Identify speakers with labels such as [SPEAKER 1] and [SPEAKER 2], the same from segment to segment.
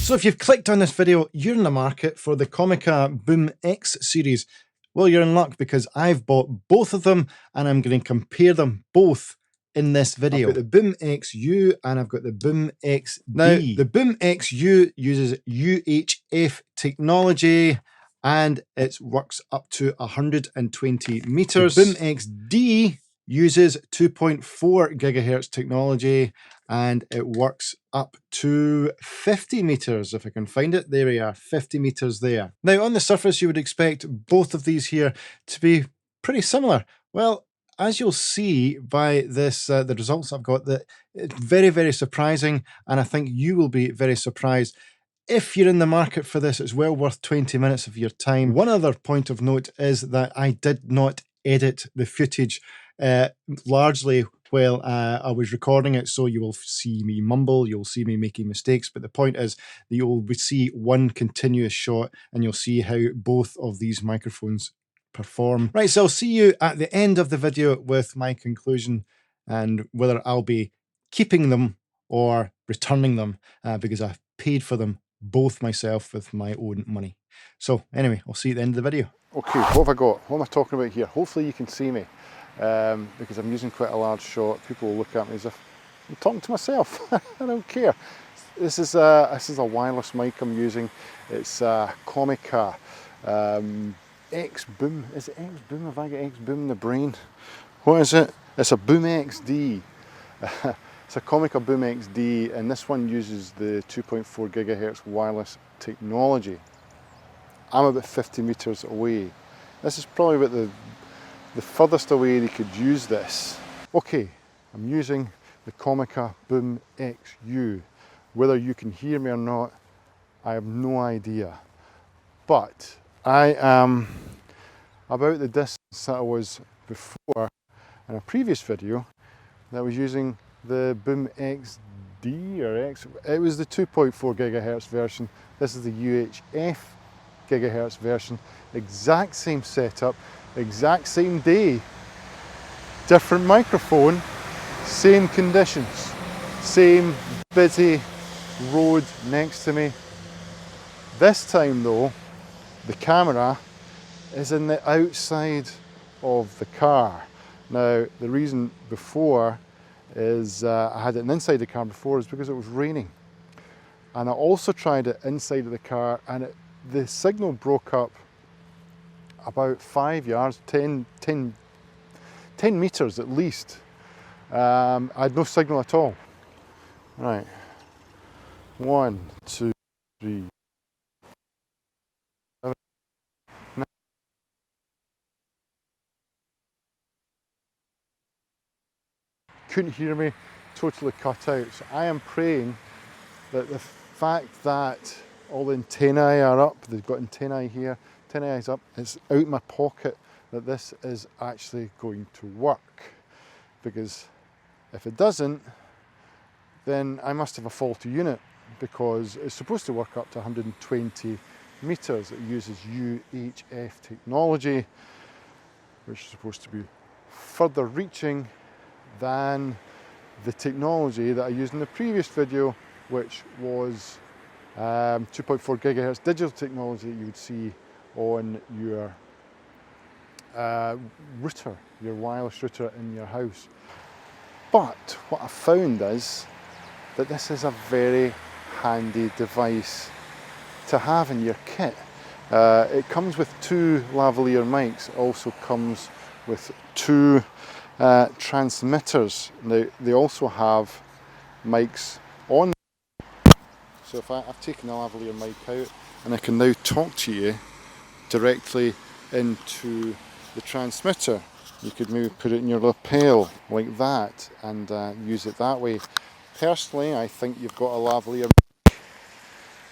[SPEAKER 1] So if you've clicked on this video, you're in the market for the Comica BoomX series. Well, you're in luck because I've bought both of them and I'm going to compare them both in this video. I've got the BoomX-U and I've got the BoomX-D. Now, the BoomX-U uses UHF technology and it works up to 120 meters. The BoomX-D uses 2.4 gigahertz technology and it works up to 50 meters, if I can find it. There we are, 50 meters there. Now, on the surface, you would expect both of these here to be pretty similar. Well, as you'll see by this, the results I've got, that it's very, very surprising, and I think you will be very surprised. If you're in the market for this, it's well worth 20 minutes of your time. One other point of note is that I did not edit the footage largely while I was recording it, so you will see me mumble, you'll see me making mistakes, but the point is that you'll see one continuous shot and you'll see how both of these microphones perform. Right, so I'll see you at the end of the video with my conclusion and whether I'll be keeping them or returning them because I've paid for them both myself with my own money. So anyway, I'll see you at the end of the video. Okay, what have I got? What am I talking about here? Hopefully you can see me. Because I'm using quite a large shot, people will look at me as if I'm talking to myself. I don't care. This is a wireless mic I'm using. It's Comica X-Boom. Is it X-Boom? Have I got X-Boom in the brain? What is it? It's a BoomX-D. It's a Comica BoomX-D, and this one uses the 2.4 gigahertz wireless technology. I'm about 50 meters away. This is probably about the furthest away they could use this. Okay, I'm using the Comica BoomX-U. Whether you can hear me or not, I have no idea. But I am about the distance that I was before in a previous video that I was using the BoomX-D or X. It was the 2.4 gigahertz version. This is the UHF gigahertz version. Exact same setup. Exact same day, different microphone, same conditions, same busy road next to me. This time though, the camera is in the outside of the car. Now, the reason before is I had it inside the car before is because it was raining. And I also tried it inside of the car and the signal broke up about 5 yards, 10 meters at least. I had no signal at all. Right, 1, 2, 3, 7, 9. Couldn't hear me, totally cut out. So I am praying that the fact that all the antennae are up, they've got antennae here, antennae is up, it's out my pocket, that this is actually going to work. Because if it doesn't, then I must have a faulty unit, because it's supposed to work up to 120 meters. It uses UHF technology, which is supposed to be further reaching than the technology that I used in the previous video, which was 2.4 gigahertz digital technology that you would see on your router, your wireless router in your house. But what I found is that this is a very handy device to have in your kit. It comes with 2 lavalier mics. It also comes with 2 transmitters. Now, they also have mics on. So if I've taken the lavalier mic out and I can now talk to you directly into the transmitter. You could maybe put it in your lapel like that and use it that way. Personally, I think you've got a lavalier mic.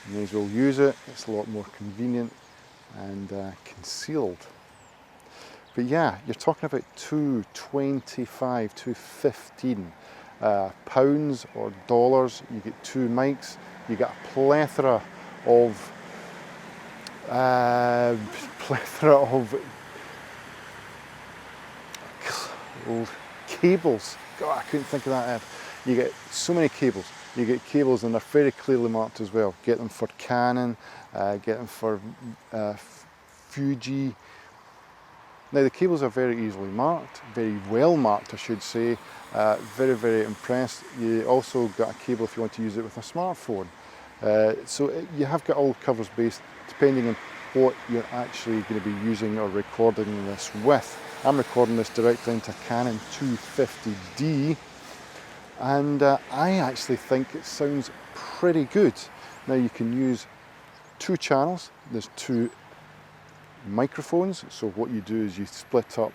[SPEAKER 1] You may as well use it. It's a lot more convenient and concealed. But yeah, you're talking about $2.25, $2.15 pounds or dollars. You get 2 mics. You get a plethora of cables. God, I couldn't think of that. You get so many cables. you get cables, and they're very clearly marked as well. Get them for Canon, get them for Fuji. Now the cables are very easily marked, very well marked I should say. Very, very impressed. You also got a cable if you want to use it with a smartphone. You have got all covers based depending on what you're actually going to be using or recording this with. I'm recording this directly into Canon 250D, and I actually think it sounds pretty good. Now you can use 2 channels, there's 2 microphones, so what you do is you split up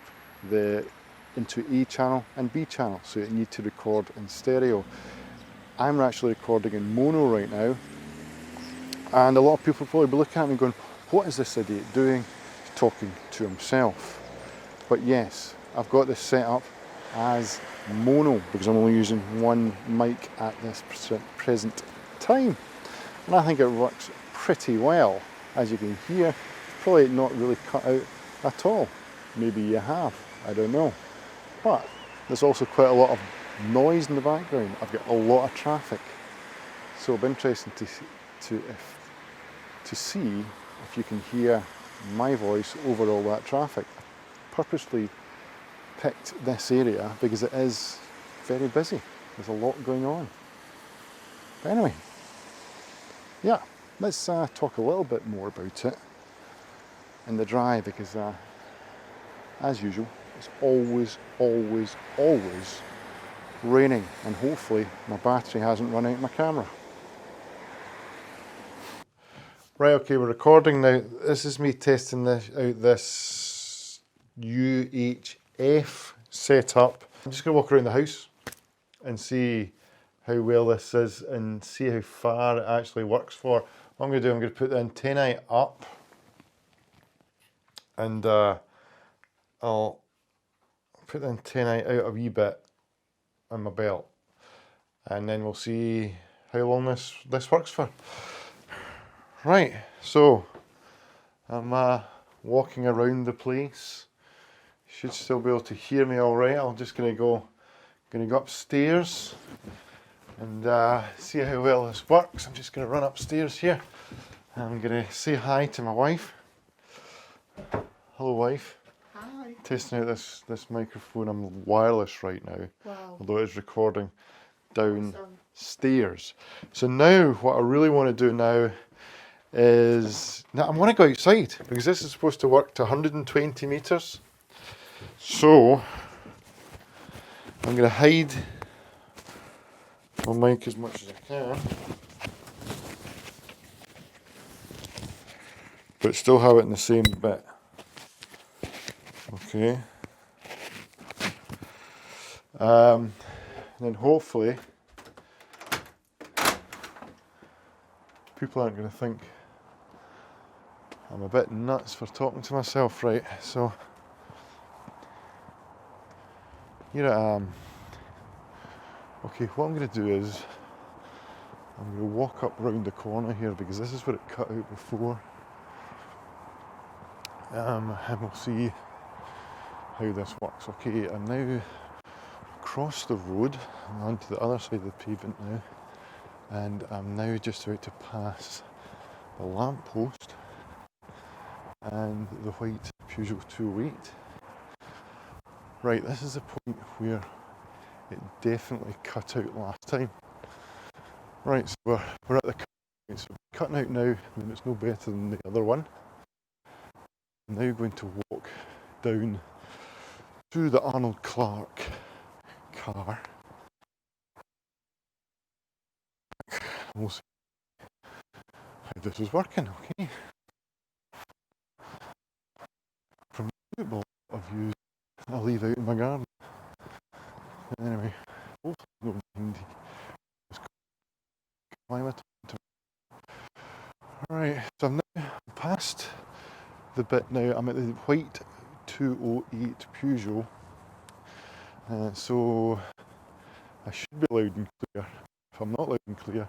[SPEAKER 1] into A channel and B channel, so you need to record in stereo. I'm actually recording in mono right now, and a lot of people will probably be looking at me going, what is this idiot doing? He's talking to himself. But yes, I've got this set up as mono because I'm only using 1 mic at this present time, and I think it works pretty well. As you can hear, it's probably not really cut out at all. Maybe you have, I don't know. But there's also quite a lot of noise in the background. I've got a lot of traffic, so it'll be interesting to see if you can hear my voice over all that traffic. I purposely picked this area because it is very busy. There's a lot going on. But anyway, yeah, let's talk a little bit more about it in the dry, because as usual, it's always, always, always raining, and hopefully my battery hasn't run out of my camera. Right, okay, we're recording now. This is me testing this UHF setup. I'm just going to walk around the house and see how well this is and see how far it actually works for. What I'm going to do, I'm going to put the antennae up, and I'll put the antennae out a wee bit on my belt, and then we'll see how long this works for. Right, so I'm walking around the place. You should still be able to hear me all right. I'm just going to go upstairs and see how well this works. I'm just going to run upstairs here. I'm going to say hi to my wife. Hello, wife.
[SPEAKER 2] Hi.
[SPEAKER 1] Testing out this microphone. I'm wireless right now,
[SPEAKER 2] Wow.
[SPEAKER 1] although it's recording downstairs. So now what I really want to do now is, now I want to go outside because this is supposed to work to 120 meters. So I'm going to hide my mic as much as I can, but still have it in the same bit. Okay. Then hopefully people aren't going to think I'm a bit nuts for talking to myself, right? So here I am. Okay, what I'm going to do is I'm going to walk up round the corner here because this is where it cut out before, and we'll see how this works. Okay, I'm now across the road and onto the other side of the pavement now, and I'm now just about to pass the lamppost and the white Peugeot 208. Right, this is the point where it definitely cut out last time. Right, so we're at the cut point, so we're cutting out now, and it's no better than the other one. I'm now going to walk down to the Arnold Clark car. We'll see how this is working, okay? From the football of views I leave out in my garden. But anyway, hopefully no windy. Climate. Alright, so I'm now past the bit now. I'm at the white 208 Peugeot. So I should be loud and clear. If I'm not loud and clear,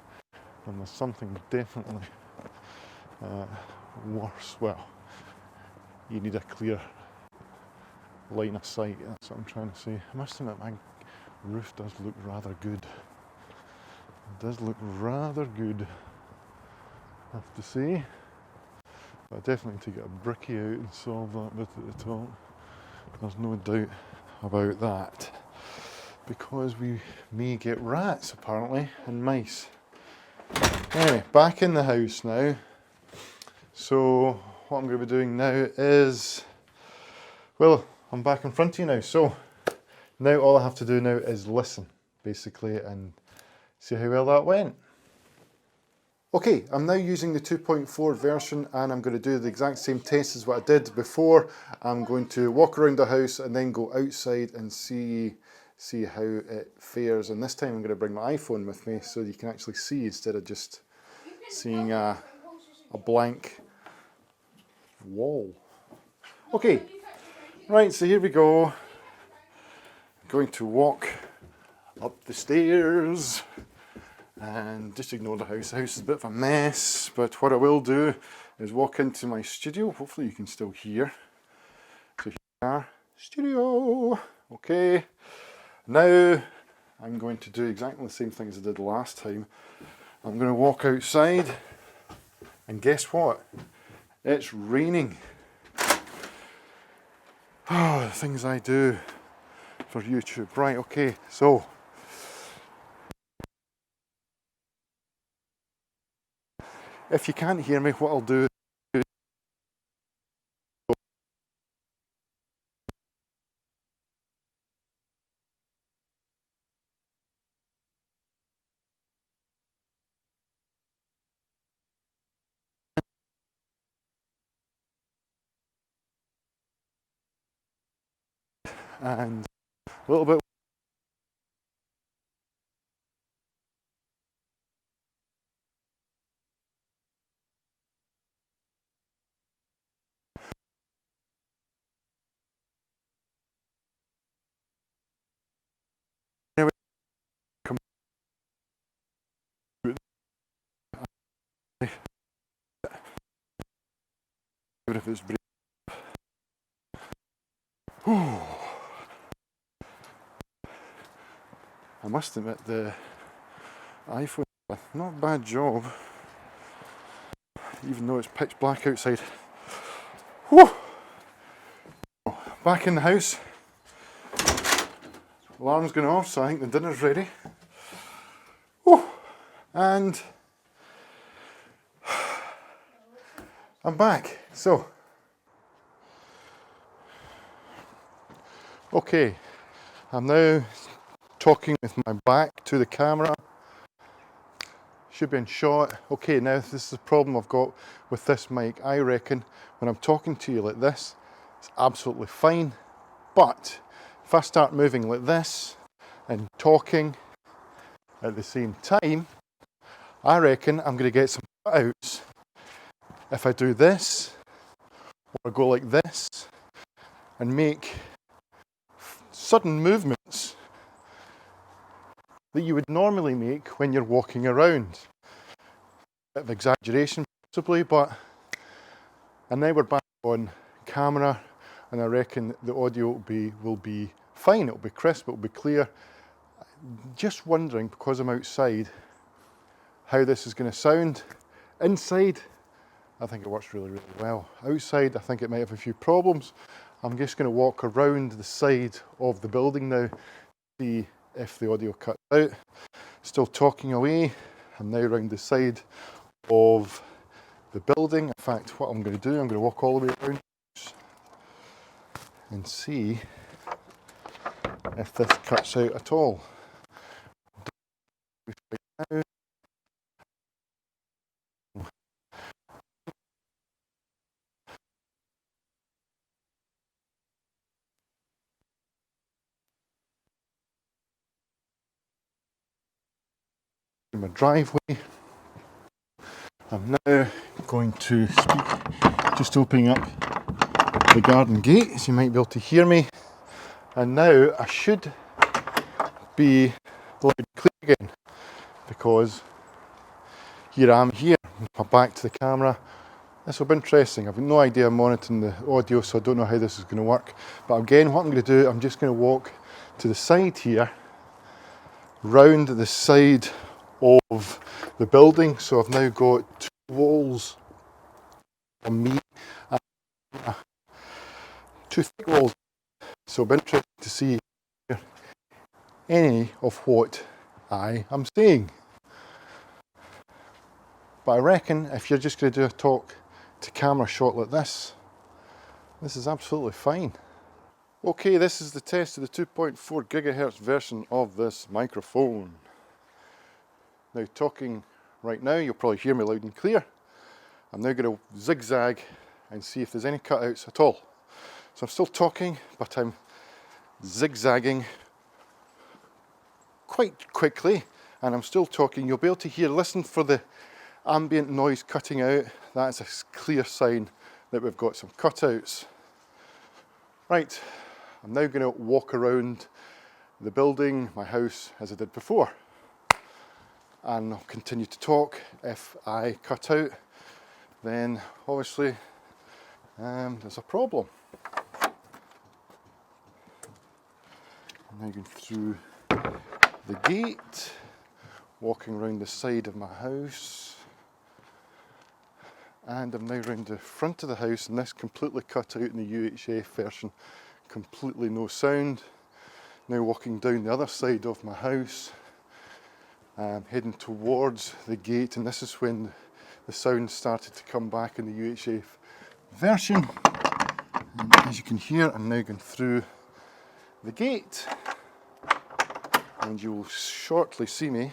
[SPEAKER 1] then there's something definitely worse. Well, you need a clear line of sight, that's what I'm trying to say. I must admit my roof does look rather good. It does look rather good, I have to say. But I definitely need to get a bricky out and solve that bit at the top. There's no doubt about that. Because we may get rats, apparently, and mice. Anyway, back in the house now. So, what I'm going to be doing now is, well, I'm back in front of you now. So, now all I have to do now is listen, basically, and see how well that went. Okay, I'm now using the 2.4 version and I'm going to do the exact same test as what I did before. I'm going to walk around the house and then go outside and see how it fares. And this time I'm going to bring my iPhone with me so you can actually see instead of just seeing a blank wall. Okay, right, so here we go. I'm going to walk up the stairs. And just ignore the house. The house is a bit of a mess, but what I will do is walk into my studio. Hopefully you can still hear. So here we are, studio. Okay, now I'm going to do exactly the same thing as I did last time. I'm going to walk outside, and guess what? It's raining. Oh, the things I do for YouTube. Right, okay, so if you can't hear me, what I'll do is and a little bit if it's I must admit the iPhone, not a bad job, even though it's pitch black outside. Whew. Back in the house. Alarm's going off, so I think the dinner's ready. Whew. And I'm back. So, okay, I'm now talking with my back to the camera. Should be in shot. Okay, now this is the problem I've got with this mic. I reckon when I'm talking to you like this, it's absolutely fine. But if I start moving like this and talking at the same time, I reckon I'm going to get some cutouts if I do this, or go like this, and make sudden movements that you would normally make when you're walking around. Bit of exaggeration possibly, but and now we're back on camera, and I reckon the audio will be fine. It'll be crisp, it'll be clear. Just wondering, because I'm outside, how this is going to sound. Inside, I think it works really, really well. Outside, I think it might have a few problems. I'm just going to walk around the side of the building now, see if the audio cuts out. Still talking away. I'm now around the side of the building. In fact, what I'm going to do, I'm going to walk all the way around and see if this cuts out at all. Now, in my driveway, I'm now going to speak, just opening up the garden gate so you might be able to hear me. And now I should be loud and clear again, because here I am here, my back to the camera. This will be interesting. I've no idea I'm monitoring the audio, so I don't know how this is going to work. But again, what I'm going to do, I'm just going to walk to the side here, round the side
[SPEAKER 2] of the building. So I've now got 2 walls on me and 2 thick walls. So it'll be interesting to see any of what I am saying. But I reckon if you're just going to do a talk to camera shot like this is absolutely fine. Okay, this is the test of the 2.4 gigahertz version of this microphone. Now talking right now, you'll probably hear me loud and clear. I'm now going to zigzag and see if there's any cutouts at all. So I'm still talking, but I'm zigzagging quite quickly, and I'm still talking. You'll be able to hear, listen for the ambient noise cutting out. That's a clear sign that we've got some cutouts. Right, I'm now going to walk around the building, my house, as I did before. And I'll continue to talk. If I cut out, then obviously there's a problem. I'm now going through the gate, walking around the side of my house, and I'm now round the front of the house, and this completely cut out in the UHF version, completely no sound. Now walking down the other side of my house, heading towards the gate, and this is when the sound started to come back in the UHF version. And as you can hear, I'm now going through the gate, and you will shortly see me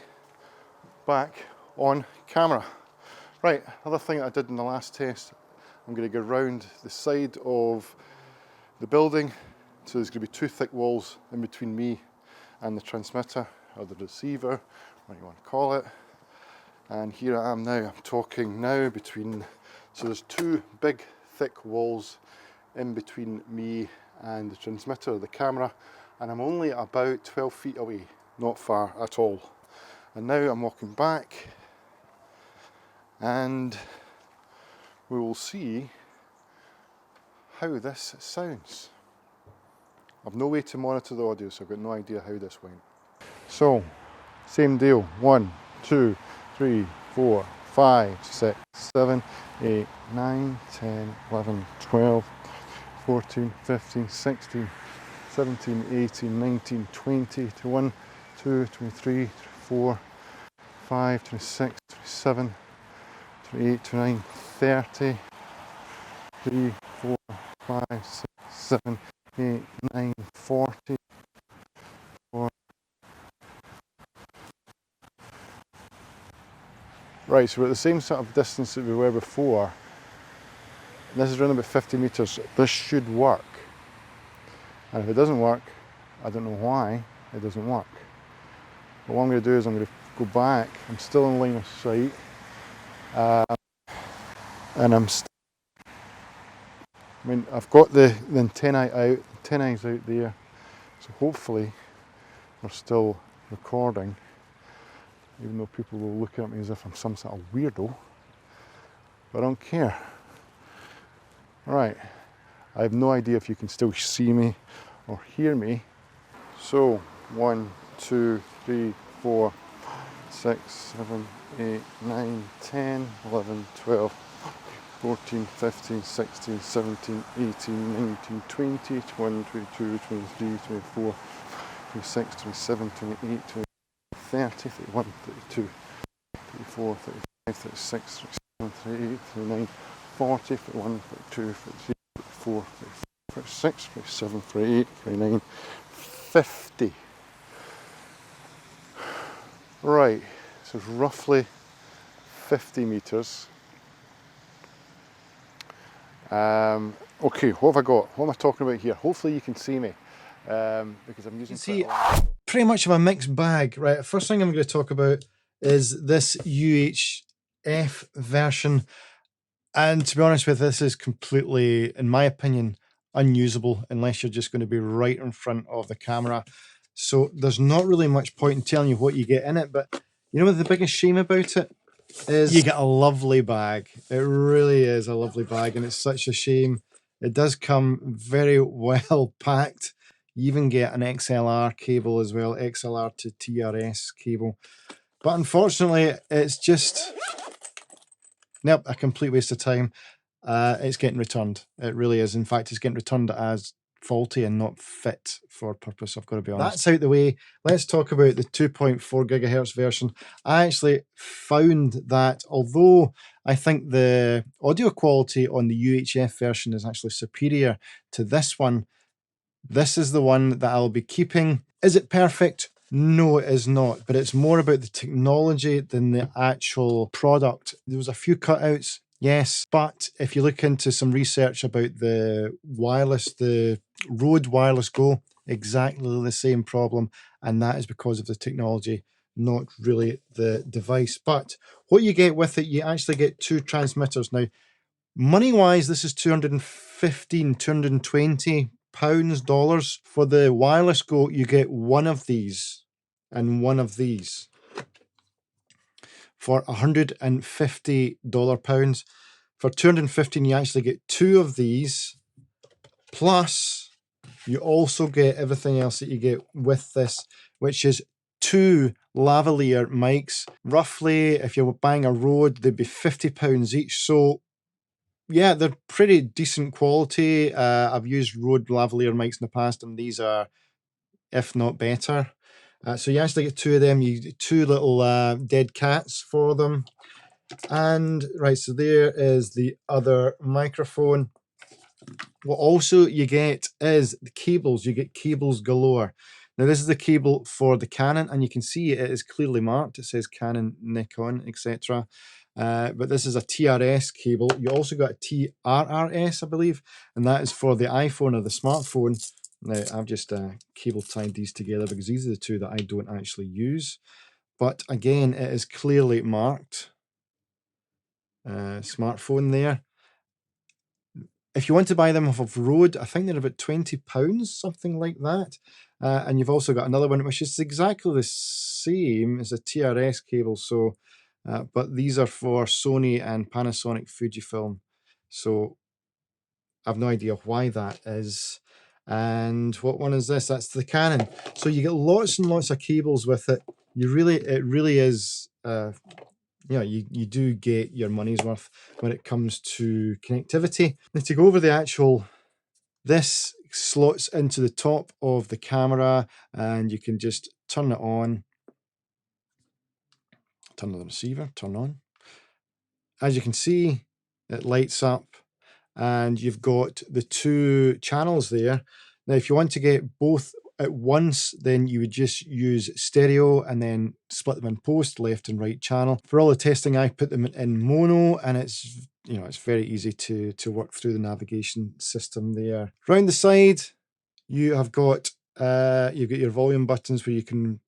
[SPEAKER 2] back on camera. Right, other thing that I did in the last test, I'm going to go around the side of the building, so there's going to be 2 thick walls in between me and the transmitter, or the receiver, what you want to call it. And here I am now, I'm talking now between, so there's 2 big thick walls in between me and the transmitter, the camera, and I'm only about 12 feet away, not far at all. And now I'm walking back, and we will see how this sounds. I've no way to monitor the audio, so I've got no idea how this went. So, same deal. 1, 2, 3, 4, 5, 6, 7, 8, 9, 10, 11, 12, 14, 15, 16, 17, 18, 19, 20, 21, 22, 23, 24, 25, 26, 27, 28, 29, 30, 3, 4, 5, 6, 7, 8, 9, 40, 4. Right, so we're at the same sort of distance that we were before. This is around about 50 metres. This should work. And if it doesn't work, I don't know why it doesn't work. But what I'm going to do is I'm going to go back. I'm still in line of sight. And I've got the antennae out, the antennae's out there. So hopefully we're still recording, even though people will look at me as if I'm some sort of weirdo. But I don't care. Right, I have no idea if you can still see me or hear me. So 1, 2, 3, 4, 6, 7, 8, 9, 10, 11, 12, 14, 15, 16, 17, 18, 19, 20, 21, 22, 23, 24, 26, 27, 28, 30, 31, 32, 34, 35, 36, 37, 38, 39, 40, 41, 42, 43, 44, 46, 47, 48, 49, 50. Right, so it's roughly 50 metres. Okay, what have I got? What am I talking about here? Hopefully you can see me, because I'm using
[SPEAKER 1] pretty much of a mixed bag. Right, first thing I'm going to talk about is this UHF version. And to be honest with you, this is completely, in my opinion, unusable unless you're just going to be right in front of the camera. So there's not really much point in telling you what you get in it, but you know what the biggest shame about it is? You get a lovely bag. It really is a lovely bag, and it's such a shame. It does come very well packed. You even get an XLR cable as well, XLR to TRS cable. But unfortunately, it's just, nope, a complete waste of time. It's getting returned. It really is. In fact, it's getting returned as faulty and not fit for purpose. I've got to be honest. That's out the way. Let's talk about the 2.4 gigahertz version. I actually found that although I think the audio quality on the UHF version is actually superior to this one, this is the one that I'll be keeping. Is it perfect? No, it is not, but it's more about the technology than the actual product. There was a few cutouts, yes, but if you look into some research about the wireless, the Rode Wireless Go, exactly the same problem, and that is because of the technology, not really the device. But what you get with it, you actually get two transmitters. Now, money-wise, this is 215, 220 pounds, dollars. For the Wireless Go, you get one of these and one of these for $150 pounds. For 215, you actually get two of these, plus you also get everything else that you get with this, which is two lavalier mics. Roughly, if you were buying a Rode, they'd be £50 each. So yeah, they're pretty decent quality. I've used Rode lavalier mics in the past, and these are, if not better. So you actually get two of them. You get two little dead cats for them. And right, so there is the other microphone. What also you get is the cables. You get cables galore. Now this is the cable for the Canon, and you can see it is clearly marked. It says Canon, Nikon, etc. But this is a TRS cable. You also got a TRRS, I believe, and that is for the iPhone or the smartphone. Now I've just cable tied these together because these are the two that I don't actually use. But again, it is clearly marked. Smartphone there. If you want to buy them off of Rode, I think they're about £20, something like that. And you've also got another one, which is exactly the same as a TRS cable. So, but these are for Sony and Panasonic Fujifilm. So I've no idea why that is. And what one is this? That's the Canon. So you get lots and lots of cables with it. It really is, you do get your money's worth when it comes to connectivity. Now to go over the actual, this slots into the top of the camera, and you can just turn it on, turn on the receiver, turn on. As you can see, it lights up, and you've got the two channels there. Now, if you want to get both at once, then you would just use stereo and then split them in post, left and right channel. For all the testing, I put them in mono, and it's very easy to work through the navigation system there. Round the side, you have got you've got your volume buttons where you can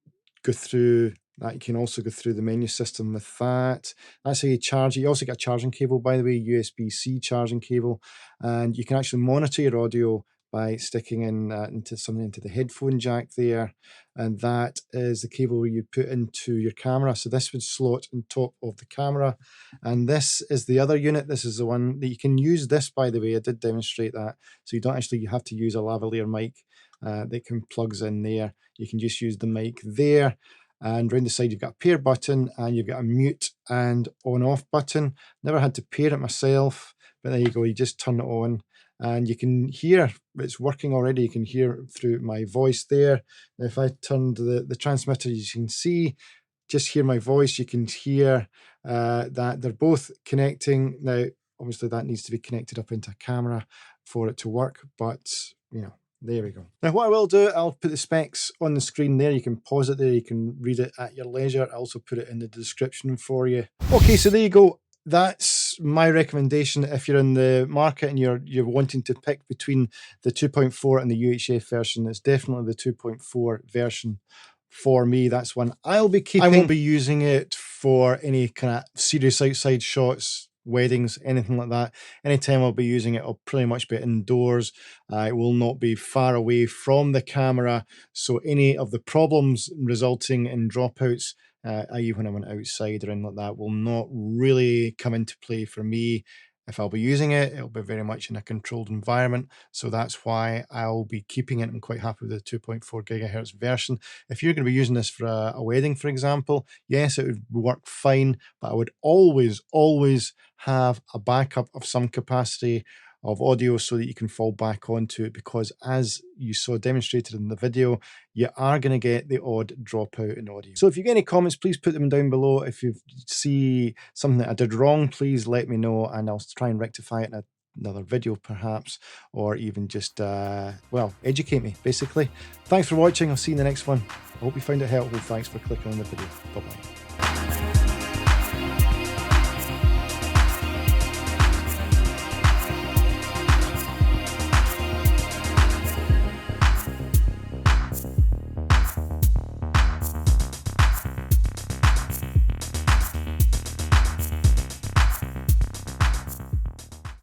[SPEAKER 1] go through that. You can also go through the menu system with that. That's how you charge it. You also get a charging cable, by the way, USB-C charging cable, and you can actually monitor your audio by sticking in into the headphone jack there, and that is the cable where you put into your camera. So this would slot on top of the camera, and this is the other unit. This is the one that you can use. This, by the way, I did demonstrate that, so you don't actually have to use a lavalier mic that can plugs in there. You can just use the mic there. And around the side, you've got a pair button, and you've got a mute and on off button. Never had to pair it myself, but there you go. You just turn it on, and you can hear it's working already. You can hear through my voice there. Now, if I turned the transmitter, you can see, just hear my voice. You can hear that they're both connecting. Now, obviously, that needs to be connected up into a camera for it to work, but there we go. Now, what I will do, I'll put the specs on the screen there. You can pause it there. You can read it at your leisure. I'll also put it in the description for you. Okay, so there you go. That's my recommendation if you're in the market and you're wanting to pick between the 2.4 and the UHF version. It's definitely the 2.4 version for me. That's one I'll be keeping. I won't be using it for any kind of serious outside shots, weddings, anything like that. Anytime I'll be using it, I'll pretty much be indoors. It will not be far away from the camera, so any of the problems resulting in dropouts, i.e. when I went outside or anything like that, will not really come into play for me. If I'll be using it, it'll be very much in a controlled environment. So that's why I'll be keeping it. I'm quite happy with the 2.4 gigahertz version. If you're going to be using this for a wedding, for example, yes, it would work fine, but I would always have a backup of some capacity of audio so that you can fall back onto it, because as you saw demonstrated in the video, you are going to get the odd dropout in audio. So if you get any comments, please put them down below. If you see something that I did wrong, please let me know and I'll try and rectify it in another video perhaps, or even just, well, educate me basically. Thanks for watching. I'll see you in the next one. I hope you found it helpful. Thanks for clicking on the video. Bye-bye.